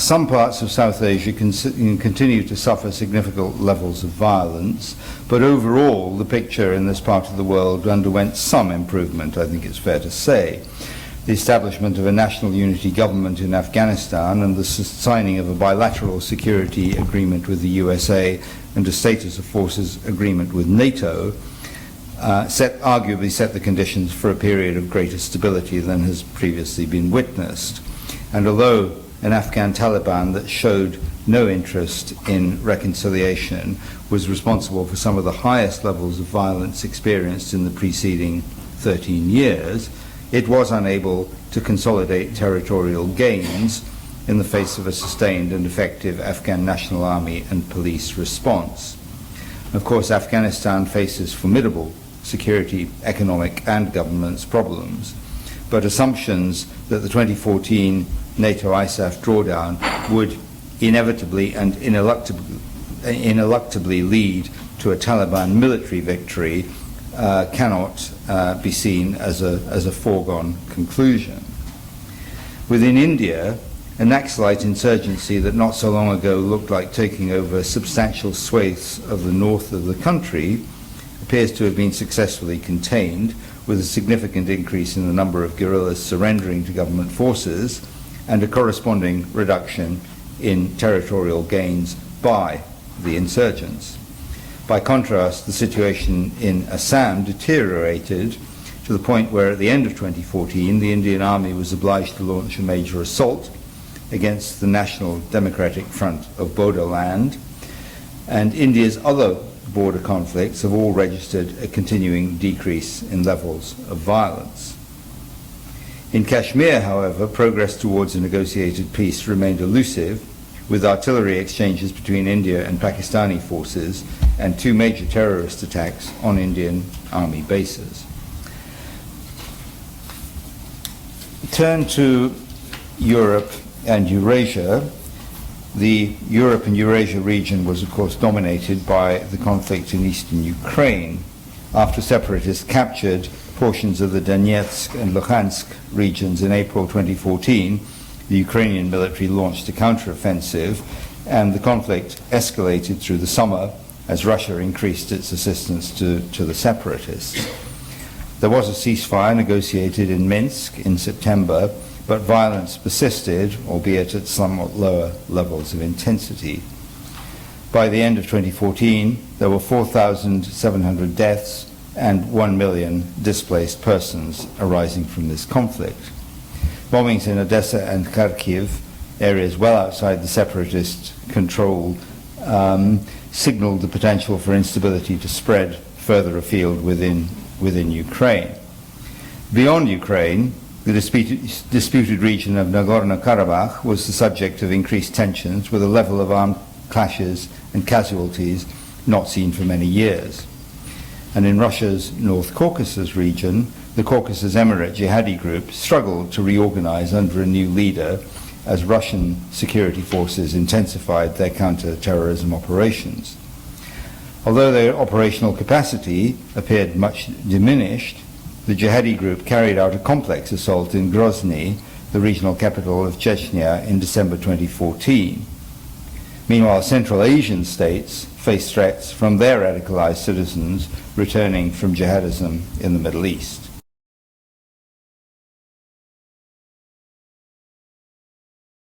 Some parts of South Asia continue to suffer significant levels of violence, but overall the picture in this part of the world underwent some improvement, I think it's fair to say. The establishment of a national unity government in Afghanistan and the signing of a bilateral security agreement with the USA and a status of forces agreement with NATO arguably set the conditions for a period of greater stability than has previously been witnessed. And although an Afghan Taliban that showed no interest in reconciliation was responsible for some of the highest levels of violence experienced in the preceding 13 years, it was unable to consolidate territorial gains in the face of a sustained and effective Afghan National Army and police response. Of course, Afghanistan faces formidable security, economic, and governance problems, but assumptions that the 2014 NATO ISAF drawdown would inevitably and ineluctably lead to a Taliban military victory cannot be seen as a foregone conclusion. Within India, a Naxalite insurgency that not so long ago looked like taking over substantial swathes of the north of the country appears to have been successfully contained, with a significant increase in the number of guerrillas surrendering to government forces and a corresponding reduction in territorial gains by the insurgents. By contrast, the situation in Assam deteriorated to the point where at the end of 2014 the Indian Army was obliged to launch a major assault against the National Democratic Front of Bodoland, and India's other border conflicts have all registered a continuing decrease in levels of violence. In Kashmir, however, progress towards a negotiated peace remained elusive, with artillery exchanges between India and Pakistani forces and 2 major terrorist attacks on Indian Army bases. Turn to Europe and Eurasia. The Europe and Eurasia region was, of course, dominated by the conflict in eastern Ukraine. After separatists captured portions of the Donetsk and Luhansk regions in April 2014, the Ukrainian military launched a counteroffensive, and the conflict escalated through the summer as Russia increased its assistance to the separatists. There was a ceasefire negotiated in Minsk in September, but violence persisted, albeit at somewhat lower levels of intensity. By the end of 2014, there were 4,700 deaths and 1 million displaced persons arising from this conflict. Bombings in Odessa and Kharkiv, areas well outside the separatist control, signaled the potential for instability to spread further afield within Ukraine. Beyond Ukraine, the disputed region of Nagorno-Karabakh was the subject of increased tensions, with a level of armed clashes and casualties not seen for many years. And in Russia's North Caucasus region, the Caucasus Emirate jihadi group struggled to reorganize under a new leader as Russian security forces intensified their counter-terrorism operations. Although their operational capacity appeared much diminished, the jihadi group carried out a complex assault in Grozny, the regional capital of Chechnya, in December 2014. Meanwhile, Central Asian states face threats from their radicalized citizens returning from jihadism in the Middle East.